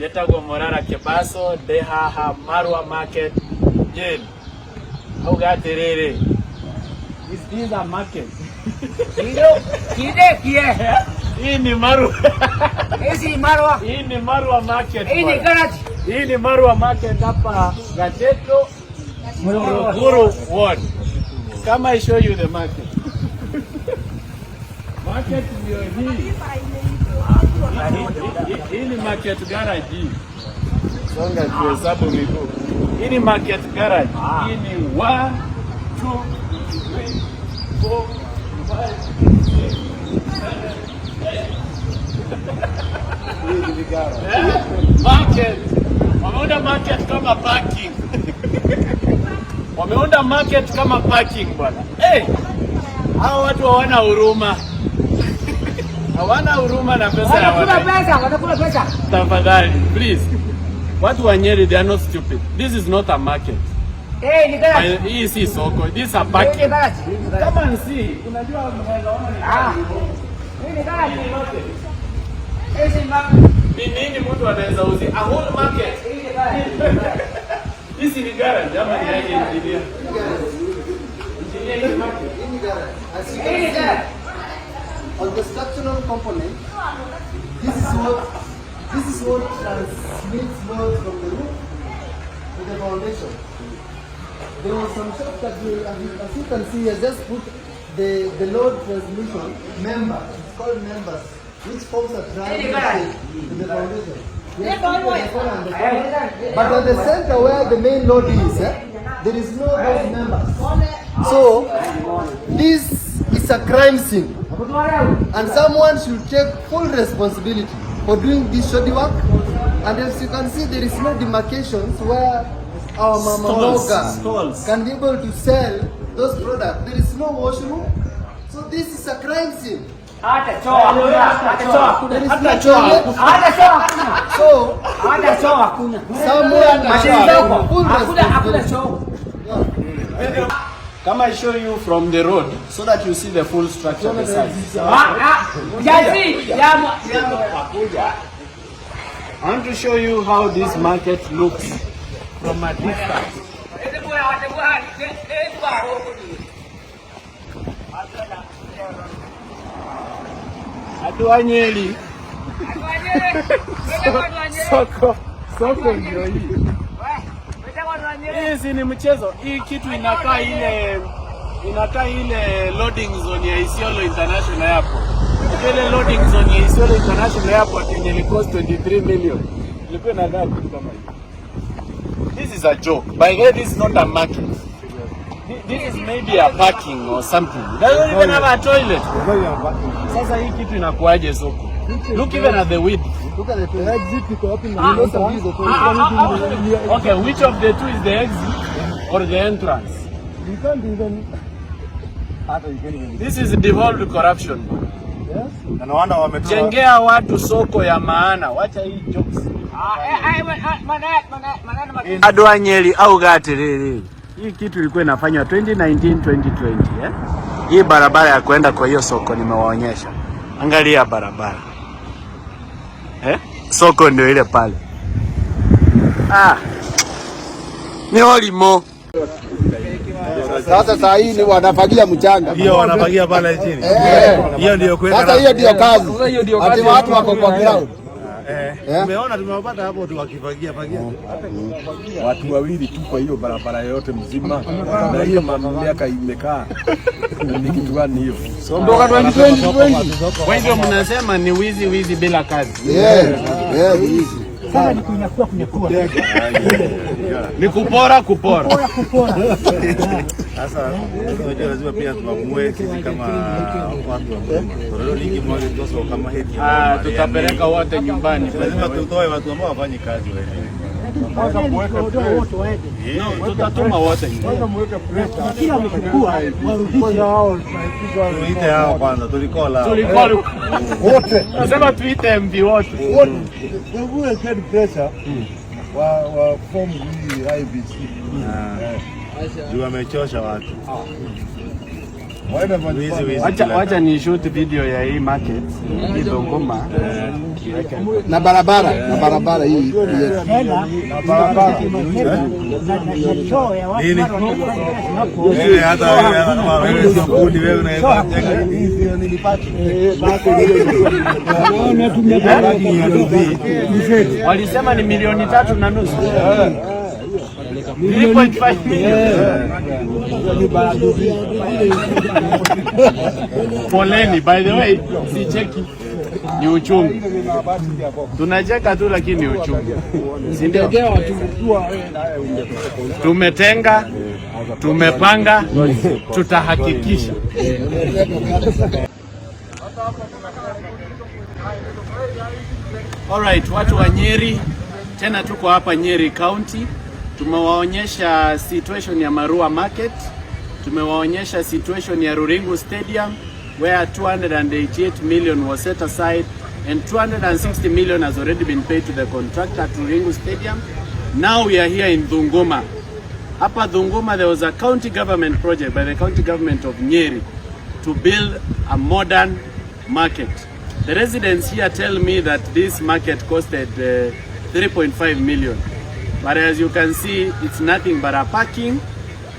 Yetago Morara Kebaso, Deha Marwa Market, Jen. How got it? These are market. Hii ni Marwa. Hizi Marwa. Hii ni Marwa Market. Hii ni garage. Hii ni Marwa Market hapa Gateto, Morogoro Ward. Come I show you the market. Market ndio hii. Hii ni market garage hii. Songa tuhesabu miguu. Hii ni market garage. Hii ni 1 2 3 4 5 market. Wameunda market kama parking. Wameunda market kama parking bwana. Hao watu hawana huruma. Hawana huruma na pesa ya watu. Watakula pesa. Tafadhali, please. Watu wa Nyeri, they are not stupid. This is not a market. Ni garage. Hii si soko. This is a parking. Ni garage. Come and see. Unajua mnaweza ona ni ni garage. Hizi ni nini mtu anaweza uzi? A whole market. This is garage. Ama ni yake engineer. Engineer market. On the structural component, this is what transmits load from the roof to the foundation. There was some shops that as you can see, I just put the load transmission members. It's called members, which forms a triangle to the foundation. Yes, but at the center where the main load is, there is no those members. So this is a crime scene. And someone should take full responsibility for doing this shoddy work. And as you can see, there is no demarcations where our Mama Moga can be able to sell those products. There is no washroom. So this is a crime scene. So someone should take full responsibility. Come I show you from the road so that you see the full structure of the site. I want to show you how this market looks from a distance. Adua Nyeri. Soko ndio hii. Hii ni mchezo. Hii kitu inakaa ile loading zone ya Isiolo International Airport. Ile loading zone ya Isiolo International Airport yenye ni cost 23 million. Ilikuwa na gari kama hii. This is a joke. By the way, this is not a market. This is maybe a parking or something. They don't even have a toilet. Sasa hii kitu inakuaje soko? Look even at the width. Look at the exit. Okay, which of the two is the exit or the entrance? You can't even. This is devolved corruption. Yes. Na wanda wametoa. Jengea watu soko ya maana. Wacha hii jokes. Adua Nyeri au Gaterere. Hii kitu ilikuwa inafanywa 2019 2020 Hii barabara ya kwenda kwa hiyo soko nimewaonyesha. Angalia barabara. Soko ndio ile pale. Ni olimo. Sasa saa hii ni wanafagia mchanga. Hiyo wanafagia pale chini. Hiyo ndio kwenda. Sasa hiyo ndio kazi. Ati watu wako kwa ground. Umeona tumewapata hapo tu wakifagia fagia. Watu wawili tu kwa hiyo barabara yote mzima. Na hiyo miaka imekaa. Ni kitu gani hiyo? So ndoka 2020. Kwa hivyo mnasema ni wizi bila kazi. Wizi. Sasa ni kunyakua. Ni kupora. Sasa unajua lazima pia tuamue sisi kama watu wa Tororo ligi moja toso kama hiki. Tutapeleka wote nyumbani. Lazima tutoe watu ambao wafanye kazi wenyewe. Tutatuma wote. Kila mkubwa warudishe hao. Tuite hao kwanza tulikola. Wote. Nasema tuite MV wote. Wewe get pressure wa form hii IBC. Juu amechosha watu. Wacha ni shoot video ya hii market Dhunguma na barabara hii na barabara na show ya watu walisema ni milioni 3.5 3.5 million. Poleni, by the way, si cheki ni uchungu. Tunacheka tu lakini ni uchungu. Si ndio? Tumetenga, tumepanga, tutahakikisha. Alright, watu wa Nyeri, tena tuko hapa Nyeri County. Tumewaonyesha situation ya Marua Market, tumewaonyesha situation ya Ruringu Stadium where 288 million was set aside and 260 million has already been paid to the contractor at Ruringu Stadium. Now we are here in Dhunguma. Hapa Dhunguma there was a county government project by the county government of Nyeri to build a modern market. The residents here tell me that this market costed 3.5 million. But as you can see, it's nothing but a parking.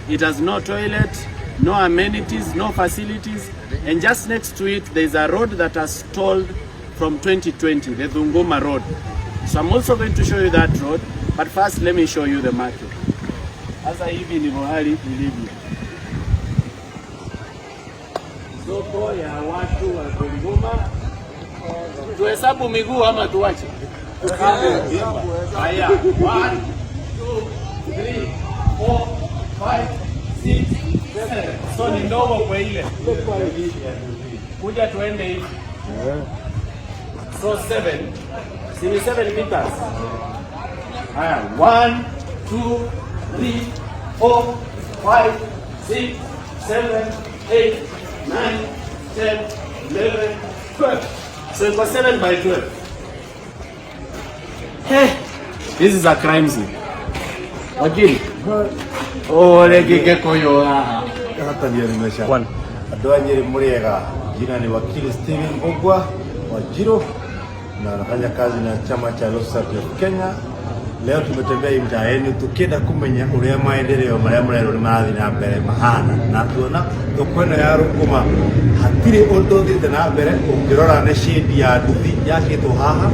It has no toilet, no amenities, no facilities. And just next to it, there's a road that has stalled from 2020, the Dhunguma Road. So I'm also going to show you that road. But first, let me show you the market. Sasa hivi ni mahali ilivyo. Soko ya watu wa Dhunguma. Tuhesabu miguu ama tuache? Haya, 1, 2, 3, 4, 5, 6, 7. So ni ndogo kwa ile. Kuja tuende hivi. So 7. Si ni 7 meters. Haya, 1, 2, 3, 4, 5, 6, 7, 8, 9, 10, 11, 12. So it was 7 by 12. Hey, this is a crime scene. Wakili. Oh, leke koyo hata ndio nimesha. Adoa Nyeri Muriega. Jina ni wakili Steven Mbogwa Wajiro na anafanya kazi na chama cha Law Society of Kenya. Leo tumetembea mtaani tukienda kumenya uria maendeleo maria murero ni marathi na mbere mahana na tuona thukweno ya Rukuma hatire undu thite na mbere ungirora na shade ya nduthi yakitwo haha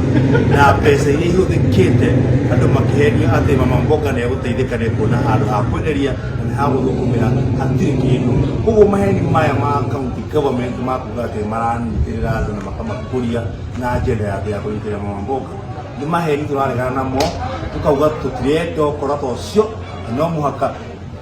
na pesa iria ihuthikite andu makihenio ati mama mboga ni guteithika ni kuona handu ha kwenderia na ha guthukumira hatire kindu koguo maheni maya ma county government makuga ati maranyitirira andu na makamakuria na njira ya kunyitira mama mboga ni maheni turaregana namo tukauga tutirenda ukora tocio no muhaka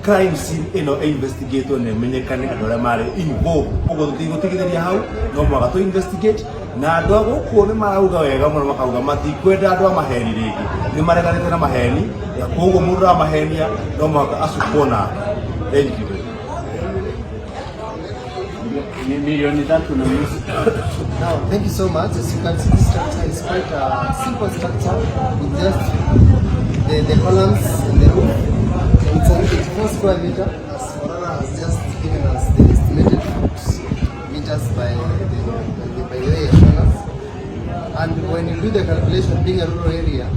crime scene ino investigate ne menyekane andore mari involved ugo tutigutigiria hau no muhaka tu investigate na andu aguku ni marauga wega muno makauga matikwenda andu amaheni rigi ni mareganite na maheni ya koguo mundu amahenia no muhaka asukona. Thank you. Now, thank you so much. As you can see, this structure is quite a simple structure with just the columns and the roof. It's a 84 square meter, as Morana has just given us the estimated meters by the way columns. And when you do the calculation, being a rural area,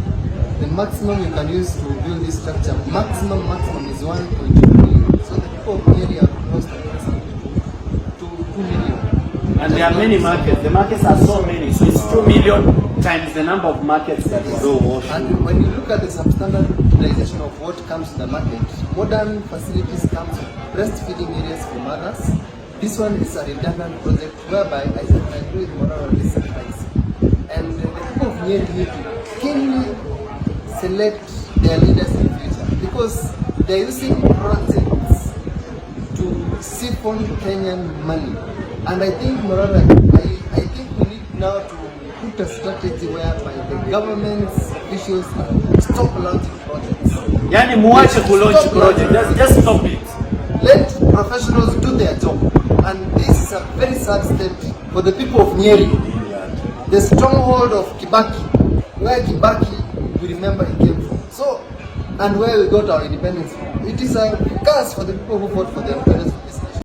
the maximum you can use to build this structure, maximum is 1.2 million. So the people of the area have close to 2 million. And there are many markets. The markets are so many. So it's 2 million times the number of markets that is. And when you look at the substandard utilization of what comes to the market, modern facilities come to breastfeeding areas for mothers. This one is a redundant project whereby I agree with Morana on this advice. And the people of Nyeri need to keenly select their leaders in the future because they are using projects to siphon Kenyan money. And I think, Morana, I think we need now to put a strategy whereby the government's officials stop launching projects. Yani muache kulaunch project, just stop it. Let professionals do their job. And this is a very sad step for the people of Nyeri, the stronghold of Kibaki, where Kibaki, we remember he came from. So, and where we got our independence from. It is a curse for the people who fought for their independence.